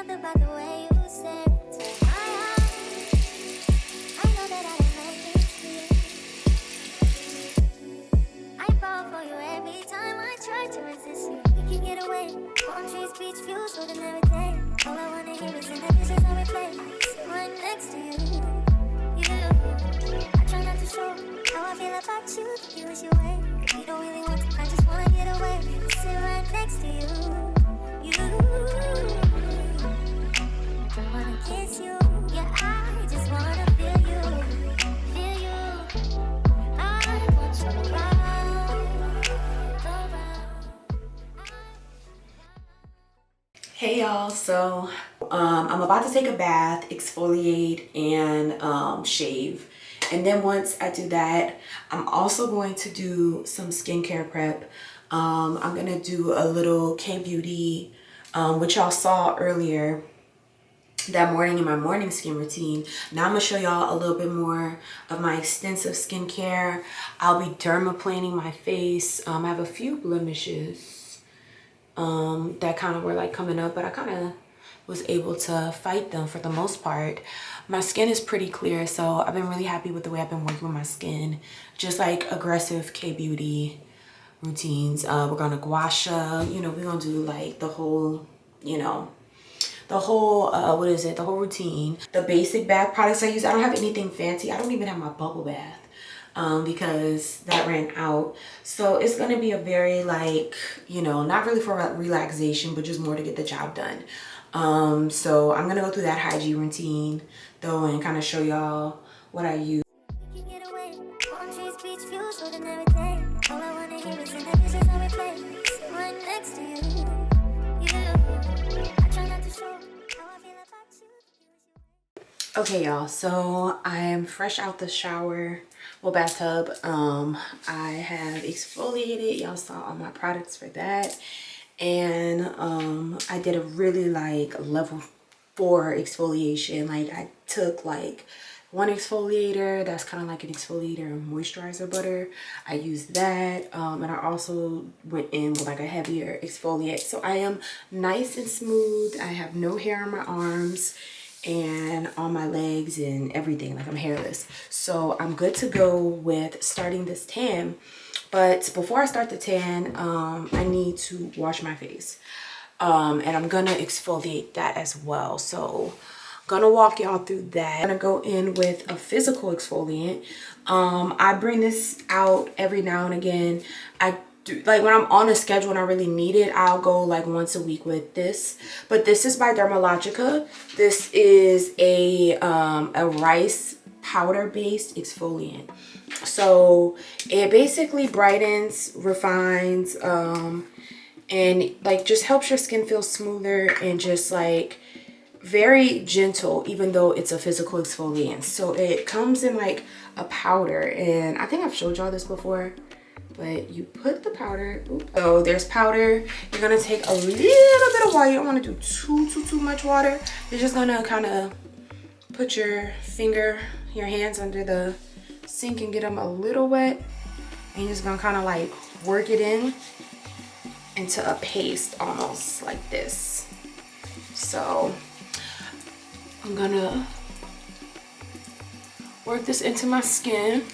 something about the way you said it to my eyes. I know that I will make it clear. I fall for you every time I try to resist you. We can get away. Palm trees, beach views, ordinary day. All I wanna hear is in the dishes I replay. Sit right next to you. You. I try not to show how I feel about you. You wish you away. If you don't really want to, I just wanna get away. Sit right next to you. You. I wanna kiss you. Yeah, I just wanna feel you. Feel you. I want you around. Hey y'all, so I'm about to take a bath, exfoliate, and shave. And then once I do that, I'm also going to do some skincare prep. I'm gonna do a little K-beauty, which y'all saw earlier that morning in my morning skin routine. Now I'm gonna show y'all a little bit more of my extensive skincare. I'll be dermaplaning my face. I have a few blemishes that kind of were like coming up, but I kind of was able to fight them for the most part. My skin is pretty clear, so I've been really happy with the way I've been working with my skin. Just like aggressive K-beauty routines. We're gonna gua sha, you know, we're gonna do like the whole, you know, the whole the whole routine. The basic bath products I use, I don't have anything fancy. I don't even have my bubble bath because that ran out. So it's gonna be a very like, you know, not really for relaxation, but just more to get the job done. So I'm gonna go through that hygiene routine though and kind of show y'all what I use. We can get away. Palm trees, beach views, ordinary day. All I wanna hear is in the dishes I replay. Sit right next to you. You. I try not to show how I feel about you. Okay y'all, so I am fresh out the shower, well, bathtub. I have exfoliated, y'all saw all my products for that. And I did a really like level 4 exfoliation. Like I took like one exfoliator that's kind of like an exfoliator and moisturizer butter. I used that, and I also went in with like a heavier exfoliate. So I am nice and smooth. I have no hair on my arms and on my legs and everything. Like I'm hairless, so I'm good to go with starting this tan. But before I start the tan, I need to wash my face, and I'm gonna exfoliate that as well. So I'm gonna walk y'all through that. I'm gonna go in with a physical exfoliant. I bring this out every now and again. I do, like when I'm on a schedule and I really need it, I'll go like once a week with this. But this is by Dermalogica. This is a rice powder based exfoliant. So it basically brightens, refines, and like just helps your skin feel smoother and just like very gentle, even though it's a physical exfoliant. So it comes in like a powder, and I think I've showed y'all this before, but you put the powder, so there's powder. You're gonna take a little bit of water. You don't want to do too much water. You're just gonna kind of put your hands under the sink and get them a little wet, and you're just gonna kind of like work it into a paste almost like this. So I'm gonna work this into my skin,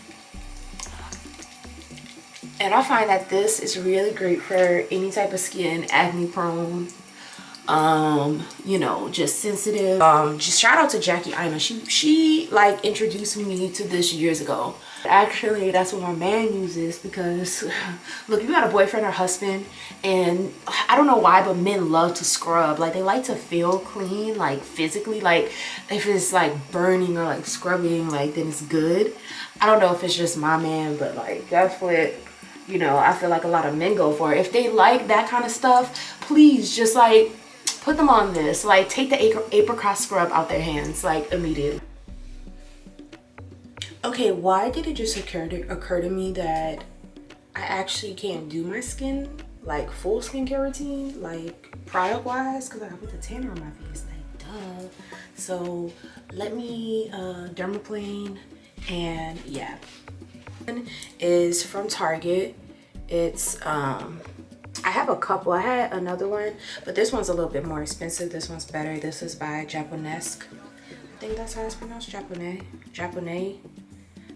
and I find that this is really great for any type of skin, acne prone, you know, just sensitive. Just shout out to Jackie Ina. She like introduced me to this years ago. Actually, that's what my man uses, because look, you got a boyfriend or husband, and I don't know why, but men love to scrub. Like they like to feel clean, like physically. Like if it's like burning or like scrubbing, like then it's good. I don't know if it's just my man, but like that's what, you know, I feel like a lot of men go for. If they like that kind of stuff, please just like put them on this. Like take the apricot scrub out their hands like immediately. Okay, why did it just occur to me that I actually can't do my skin like full skincare routine like product wise, because I put the tanner on my face, like duh. So let me dermaplane, and yeah, is from Target. It's I have a couple. I had another one, but this one's a little bit more expensive. This one's better. This is by Japonesque. I think that's how it's pronounced. Japonais.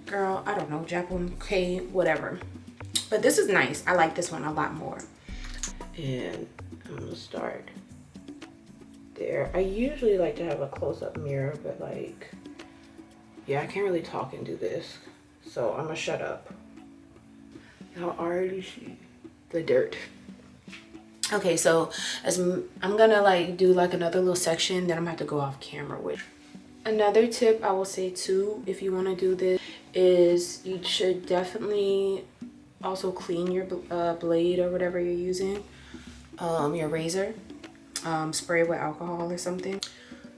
Girl, I don't know. Japonais, whatever. But this is nice. I like this one a lot more. And I'm gonna start there. I usually like to have a close-up mirror, but like, yeah, I can't really talk and do this. So I'm gonna shut up. Y'all already see the dirt. Okay, so as I'm gonna like do like another little section that I'm gonna have to go off camera with. Another tip I will say too, if you want to do this, is you should definitely also clean your blade or whatever you're using, your razor. Spray it with alcohol or something.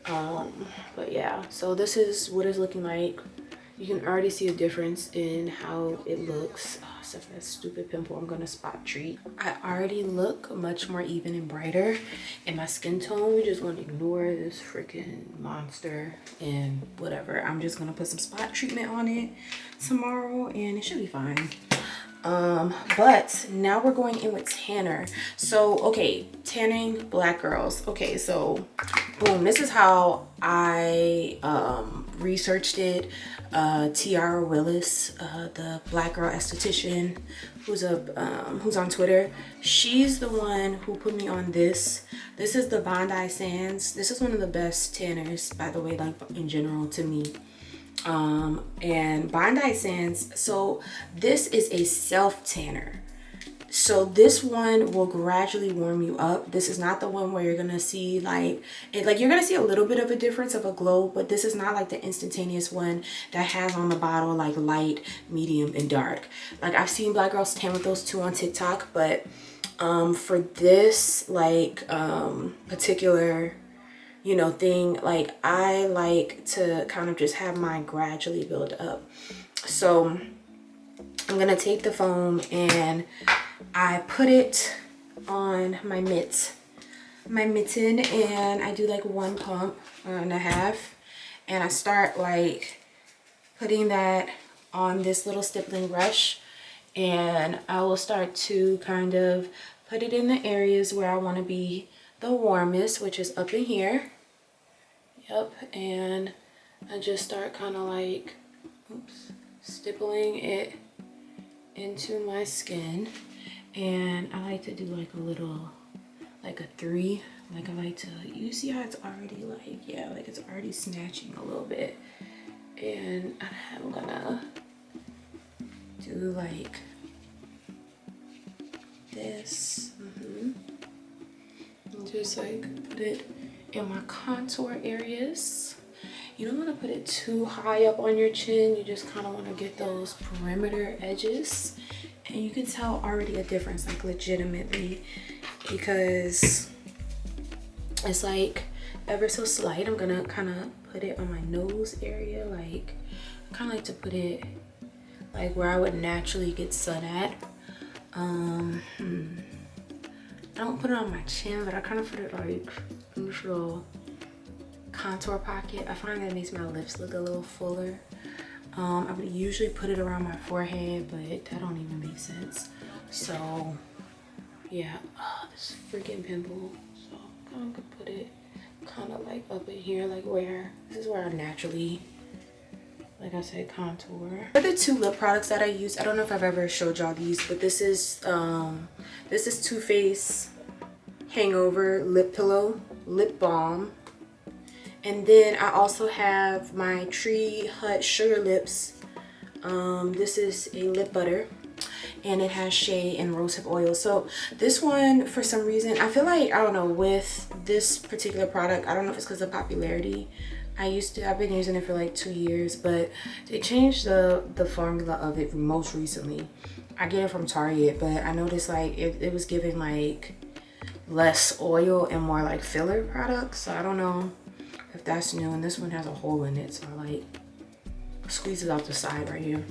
But yeah, so this is what it's looking like. You can already see a difference in how it looks. Oh, except for that stupid pimple, I'm gonna spot treat. I already look much more even and brighter in my skin tone. We just want to ignore this freaking monster and whatever. I'm just gonna put some spot treatment on it tomorrow and it should be fine. But now we're going in with tanner. So okay, tanning black girls. Okay, so boom, this is how I researched it. Tiara Willis, the black girl esthetician who's on Twitter, she's the one who put me on this. This is the Bondi Sands. This is one of the best tanners, by the way, like in general to me. And Bondi Sands, so this is a self tanner. So this one will gradually warm you up. This is not the one where you're gonna see like you're gonna see a little bit of a difference of a glow, but this is not like the instantaneous one that has on the bottle like light, medium, and dark. Like I've seen black girls tan with those two on TikTok, but for this like particular thing, like I like to kind of just have mine gradually build up. So I'm gonna take the foam and I put it on my mitten, and I do like one pump and a half, and I start like putting that on this little stippling brush, and I will start to kind of put it in the areas where I want to be the warmest, which is up in here. Yep, and I just start kind of like stippling it into my skin. And I like to do like a little, like a 3. Like I like to, you see how it's already like, yeah, like it's already snatching a little bit. And I'm gonna do like this. Just like put it in my contour areas. You don't want to put it too high up on your chin. You just kind of want to get those perimeter edges. And you can tell already a difference, like legitimately, because it's like ever so slight. I'm gonna kind of put it on my nose area. Like I kind of like to put it like where I would naturally get sun at. I don't put it on my chin, but I kind of put it like in this little contour pocket. I find that it makes my lips look a little fuller. I would usually put it around my forehead, but that don't even make sense. So yeah, this freaking pimple. So I'm gonna put it kind of like up in here, like this is where I naturally, like I said, contour. For the 2 lip products that I use, I don't know if I've ever showed y'all these, but this is Too Faced Hangover Lip Pillow Lip Balm. And then I also have my Tree Hut Sugar Lips. This is a lip butter, and it has shea and rosehip oil. So this one, for some reason, I feel like, I don't know, with this particular product, I don't know if it's because of popularity. I've been using it for like 2 years, but they changed the formula of it most recently. I get it from Target, but I noticed like it was giving like less oil and more like filler products. So I don't know if that's new, and this one has a hole in it, so I like squeeze it out the side right here.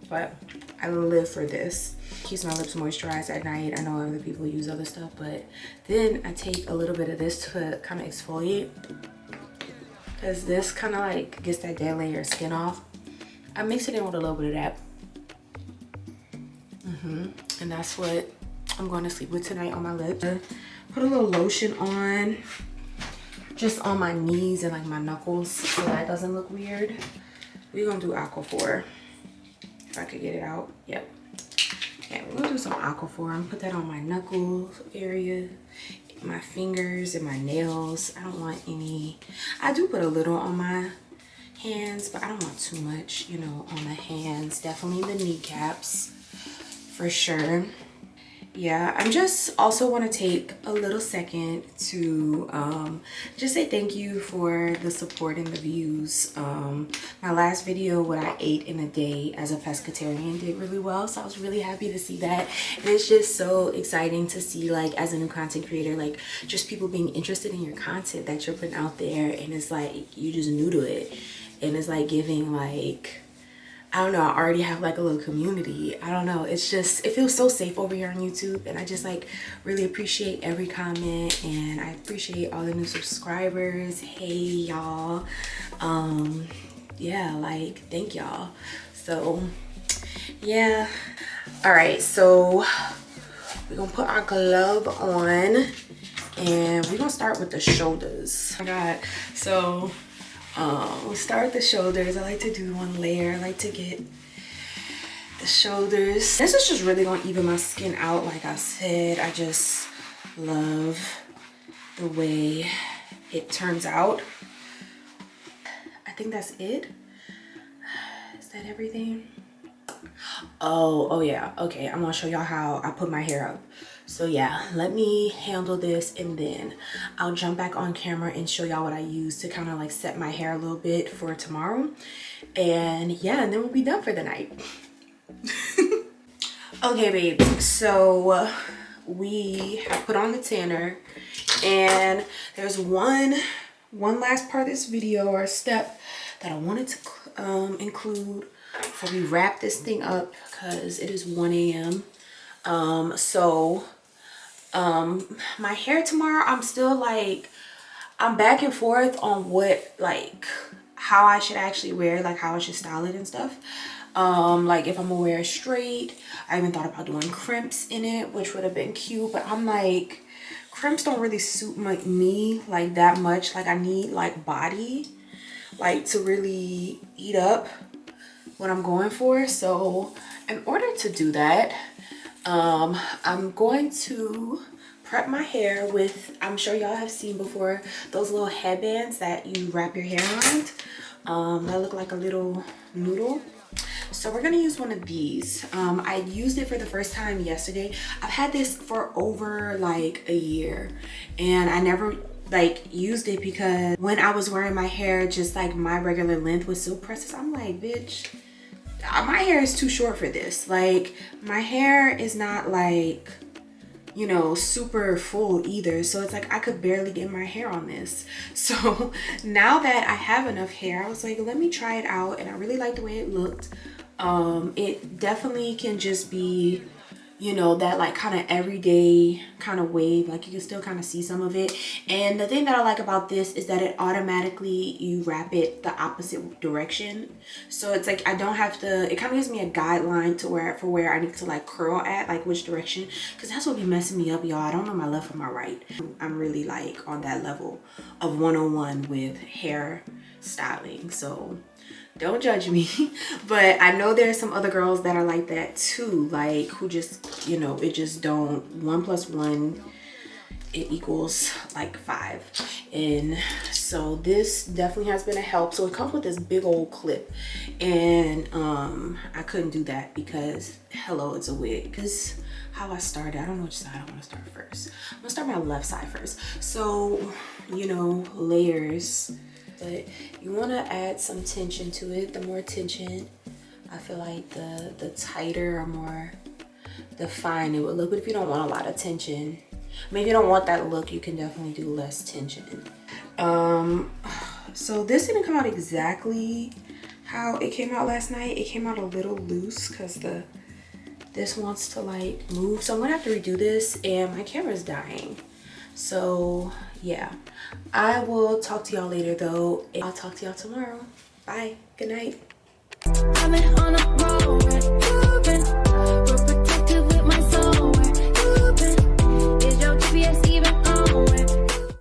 But I live for this. Keeps my lips moisturized at night. I know other people use other stuff, but then I take a little bit of this to kind of exfoliate, because this kind of like gets that dead layer of skin off. I mix it in with a little bit of that, and that's what I'm going to sleep with tonight on my lips. Put a little lotion on just on my knees and like my knuckles so that doesn't look weird. We're gonna do Aquaphor. If I could get it out. Yep. Yeah, we're gonna do some Aquaphor. I'm gonna put that on my knuckles area, my fingers and my nails. I don't want any. I do put a little on my hands, but I don't want too much, you know, on the hands. Definitely the kneecaps for sure. Yeah, I'm just also want to take a little second to just say thank you for the support and the views. My last video, what I ate in a day as a pescatarian, did really well, so I was really happy to see that. And it's just so exciting to see, like, as a new content creator, like just people being interested in your content that you're putting out there, and it's like you just new to it, and it's like giving, like, I don't know, I already have like a little community. I don't know, it's just, it feels so safe over here on YouTube, and I just like really appreciate every comment, and I appreciate all the new subscribers. Hey y'all, yeah, like thank y'all. So yeah, all right, so we're gonna put our glove on and we're gonna start with the shoulders. Oh my god, so we'll start with the shoulders. I like to do one layer. I like to get the shoulders. This is just really gonna even my skin out. Like I said, I just love the way it turns out. I think that's it. Is that everything? Oh yeah, okay, I'm gonna show y'all how I put my hair up. So yeah, let me handle this and then I'll jump back on camera and show y'all what I use to kind of like set my hair a little bit for tomorrow. And yeah, and then we'll be done for the night. Okay babes, so we have put on the tanner, and there's one last part of this video, or step, that I wanted to include before we wrap this thing up, because it is 1 a.m. My hair tomorrow, I'm still like, I'm back and forth on what, like, how I should actually wear, like how I should style it and stuff. Like if I'm gonna wear it straight. I even thought about doing crimps in it, which would have been cute, but I'm like, crimps don't really suit me like that much. Like I need like body, like to really eat up what I'm going for. So in order to do that, I'm going to prep my hair with, I'm sure y'all have seen before, those little headbands that you wrap your hair around, that look like a little noodle. So we're gonna use one of these. I used it for the first time yesterday. I've had this for over like a year, and I never like used it because when I was wearing my hair just like my regular length with silk presses, I'm like, bitch, my hair is too short for this. Like my hair is not like, you know, super full either, so it's like I could barely get my hair on this. So now that I have enough hair, I was like, let me try it out, and I really like the way it looked. It definitely can just be, you know, that like kind of everyday kind of wave, like you can still kind of see some of it. And the thing that I like about this is that it automatically, you wrap it the opposite direction, so it's like I don't have to, it kind of gives me a guideline to where I need to like curl at, like which direction, because that's what be messing me up, y'all. I don't know my left from my right. I'm really like on that level of 101 with hair styling, so don't judge me. But I know there's some other girls that are like that too, like who just, you know, it just don't, 1 + 1 it equals like 5. And so this definitely has been a help. So it comes with this big old clip, and I couldn't do that because hello, it's a wig. This is how I started. I don't know which side I want to start first. I'm gonna start my left side first. So, you know, layers, but you want to add some tension to it. The more tension, I feel like the tighter or more defined it would look. But if you don't want a lot of tension, I mean, if you don't want that look, you can definitely do less tension. So this didn't come out exactly how it came out last night. It came out a little loose because this wants to like move, so I'm gonna have to redo this, and my camera's dying. So yeah, I will talk to y'all later though. I'll talk to y'all tomorrow. Bye, good night.